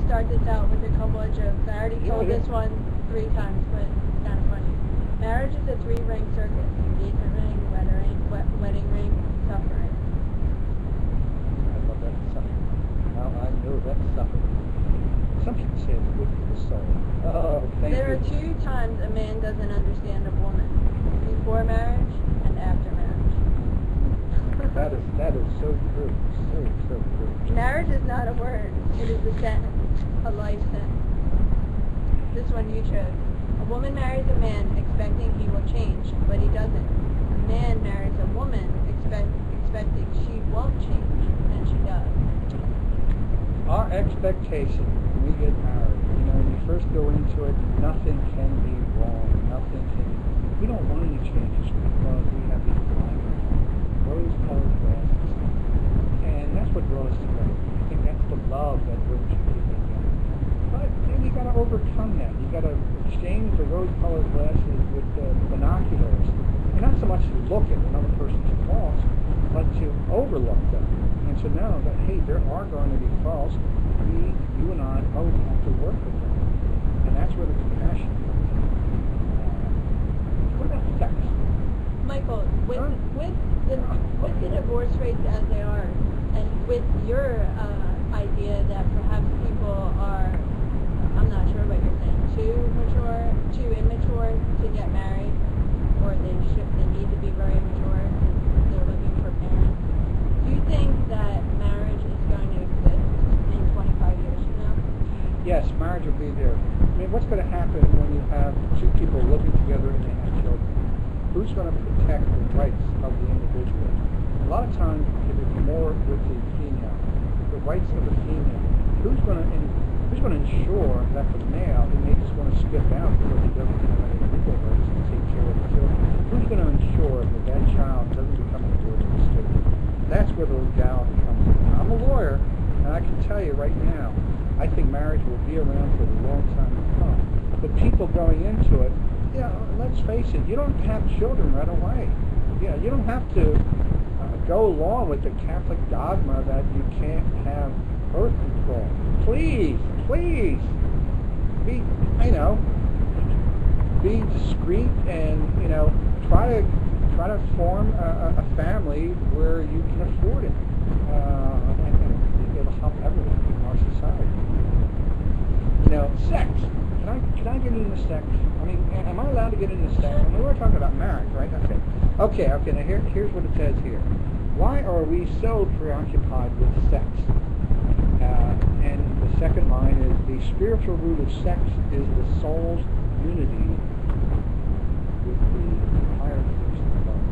start this out with a couple of jokes. I already told Yeah. this one 3 times, but it's kind of funny. Marriage is a 3-ring circus. Engagement ring, wedding ring, suffering. I love that suffering. Now I know that suffering. Some people say it's good for the soul. Oh, thank you. There are 2 times a man doesn't understand a woman. Before marriage and after marriage. That is so true. So true. Marriage is not a word. It is a sentence. A life sentence. This one you chose. A woman marries a man expecting he will change, but he doesn't. A man marries a woman expecting she won't change, and she does. Our expectation when we get married, when you first go into it, nothing can be wrong. We don't want any changes because we have these blinders on, rose-colored glasses. And that's what draws us together. I think that's the love that brings you together. But then you got to overcome that. You got to exchange the rose-colored glasses with the binoculars. And not so much to look at another person's faults, but to overlook them. And to know that, hey, there are going to be faults. You and I both have to work with them. And that's where the compassion comes in. What about sex? Michael, with the divorce rates as they are, and with your idea that perhaps people are, I'm not sure what you're saying, too immature to get married, or they need to be very mature because they're looking for parents. Do you think that marriage is going to exist in 25 years from now? Yes, marriage will be there. I mean, what's going to happen when you have 2 people living together and they have children? Who's going to protect the rights of the individual? A lot of times it's more with the female, the rights of the female. Who's going to ensure that the male, who may just want to skip out because he doesn't have any legal rights to take care of the children, who's going to ensure that that child doesn't become a divorce estate? That's where the legality comes in. I'm a lawyer, and I can tell you right now, I think marriage will be around for a long time to come. But people going into it, let's face it, you don't have children right away. You don't have to go along with the Catholic dogma that you can't have birth control. Please, be discreet and, try to form a family where you can afford it. And it'll help everyone in our society. Sex. Can I get into sex? I mean, am I allowed to get into sex? I mean, we're talking about marriage, right? Okay. Now here's what it says here. Why are we so preoccupied with sex? And the second line is, the spiritual root of sex is the soul's unity with the higher force above.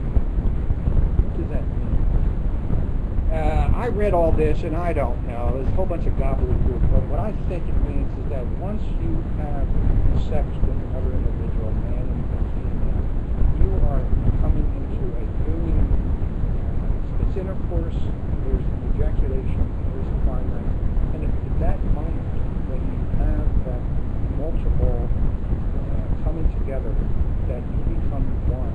What does that mean? I read all this and I don't know. There's a whole bunch of gobbledygook. But what I think it means is that once you have sex with another individual, man and female, you are coming into a union. It's intercourse, there's ejaculation, there's climax. And at that moment, when you have that multiple coming together, that you become one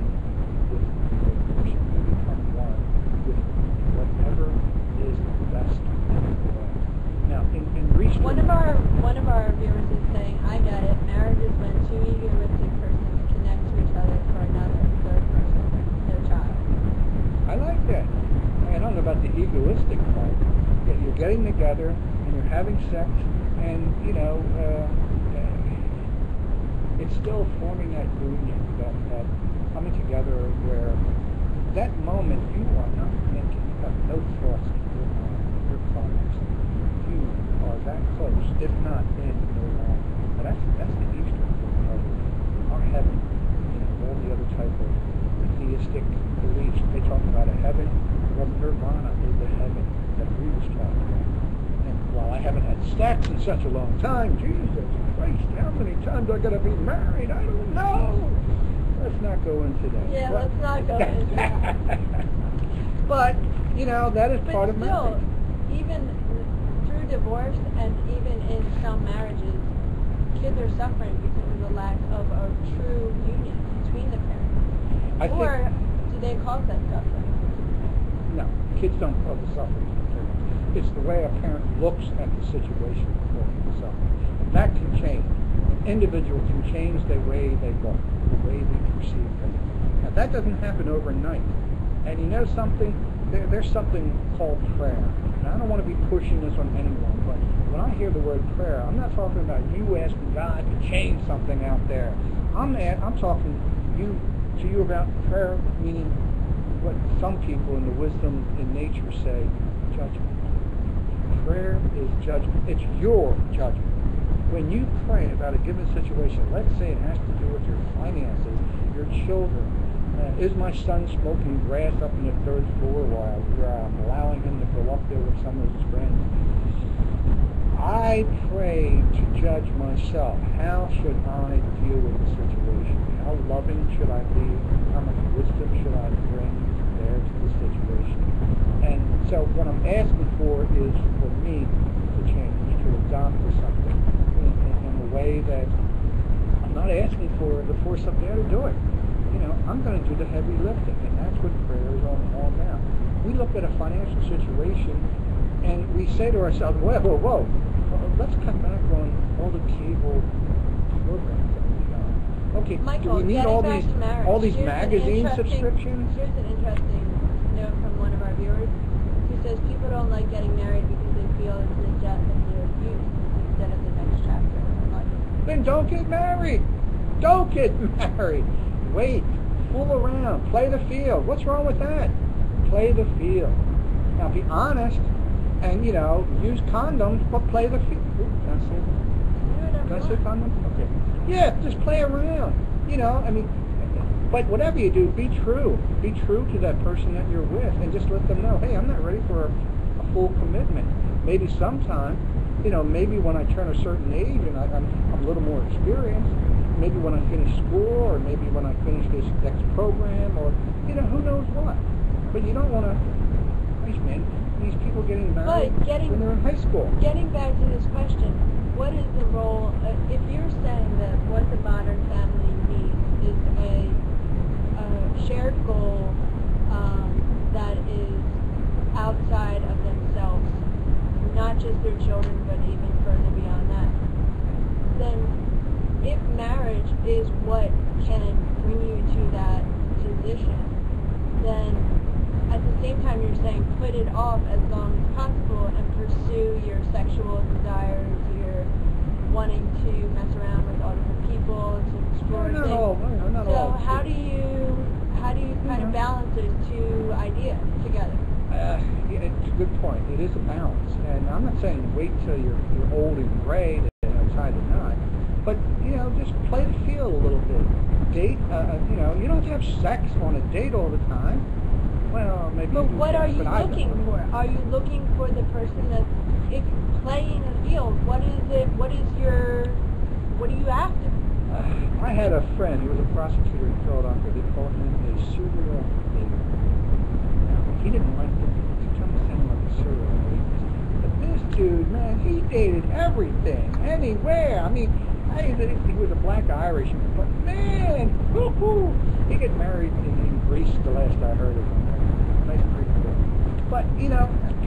with the person, you become one with whatever is best in the way. Now, in recent... One of our viewers is saying, I get it, marriage is when 2 egoistic persons connect to each other for another third person, their child. I like that. I don't know about the egoistic part. You're getting together and you're having sex, and it's still forming that union, that coming together where that moment you are not thinking, you have no thoughts in your mind, your thoughts. You are that close, if not then no longer. But that's the Eastern of our heaven. All the other type of theistic beliefs, they talk about a heaven. Well, nirvana is the heaven that we was talking about. And while I haven't had sex in such a long time, Jesus Christ, how many times I gotta be married? I don't know. Let's not go into that. Yeah, let's not go into that. But, that is part of still, marriage. even through divorce and even in some marriages, kids are suffering because of the lack of a true union between the parents. Or do they cause that suffering? No, kids don't cause the suffering. It's the way a parent looks at the situation before himself. And that can change. An individual can change the way they look, the way they perceive things. Now that doesn't happen overnight. And you know something? There's something called prayer. And I don't want to be pushing this on anyone, but when I hear the word prayer, I'm not talking about you asking God to change something out there. I'm talking to you about prayer, meaning what some people in the wisdom in nature say, judgment. Prayer is judgment. It's your judgment. When you pray about a given situation, let's say it has to do with your finances, your children. Is my son smoking grass up in the third floor while I'm allowing him to go up there with some of his friends? I pray to judge myself. How should I deal with the situation? How loving should I be? How much wisdom should I bring to bear to the situation? And so what I'm asking for is for me to change, to adopt something in a way that I'm not asking for somebody else to do it. You know, I'm going to do the heavy lifting, and that's what prayer is all about. We look at a financial situation, and we say to ourselves, whoa, let's cut back on all the cable programs that we got. Okay, Michael, do we need all these magazine subscriptions? Here's an interesting note from one of our viewers who says people don't like getting married because they feel it's the death of their youth instead of the next chapter of their life. Then don't get married. Don't get married. Wait, fool around, play the field. What's wrong with that? Play the field. Now be honest, and use condoms, but play the field. Can I say condoms? Okay. Yeah, just play around. But whatever you do, be true. Be true to that person that you're with, and just let them know, hey, I'm not ready for a full commitment. Maybe sometime, maybe when I turn a certain age and I'm a little more experienced. Maybe when I finish school, or maybe when I finish this next program, or who knows what. But you don't want to, these people getting married when they're in high school. Getting back to this question, what is the role, if you're saying that what the modern family needs is a shared goal that is outside of themselves, not just their children, but even further beyond that, then if marriage is what can bring you to that position, then at the same time you're saying put it off as long as possible and pursue your sexual desires, your wanting to mess around with all different people, to explore things. So how do you kind of balance those two ideas together? It's a good point. It is a balance, and I'm not saying wait till you're old and gray to tie the knot. But, just play the field a little bit. Date, you don't have to have sex on a date all the time. Well, maybe. But what are you looking for? Are you looking for the person that, if playing a field, what are you after? I had a friend, he was a prosecutor in Philadelphia. They called him a serial dater. Now, he didn't like it. He tried to sound like a serial dater. But this dude, man, he dated everything, anywhere. He was a black Irishman, but man, woo-hoo, he got married in Greece the last I heard of him. Nice, pretty cool. But,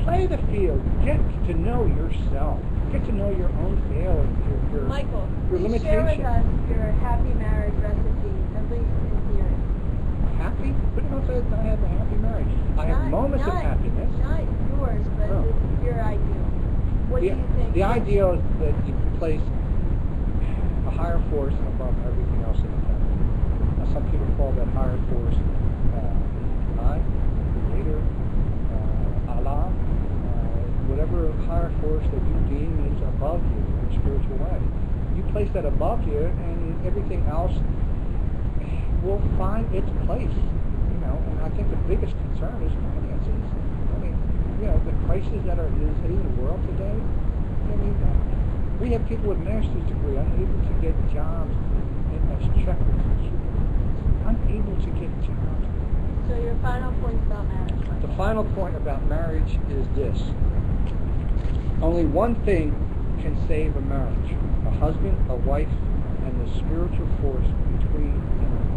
play the field. Get to know yourself. Get to know your own failings, your Michael, limitations. Share with us your happy marriage recipe, at least in theory. Happy? But don't say I have a happy marriage. I have moments of happiness. Not yours, but this is your ideal. What do you think? The ideal is that you place a higher force above everything else in the family. Now, some people call that higher force I, Creator, Allah, whatever higher force that you deem is above you in a spiritual way. You place that above you, and everything else will find its place. And I think the biggest concern is finances. The crisis that is in the world today. We have people with master's degree unable to get jobs as checkers. Unable to get jobs. So your final point about marriage? The final point about marriage is this. Only one thing can save a marriage. A husband, a wife, and the spiritual force between them.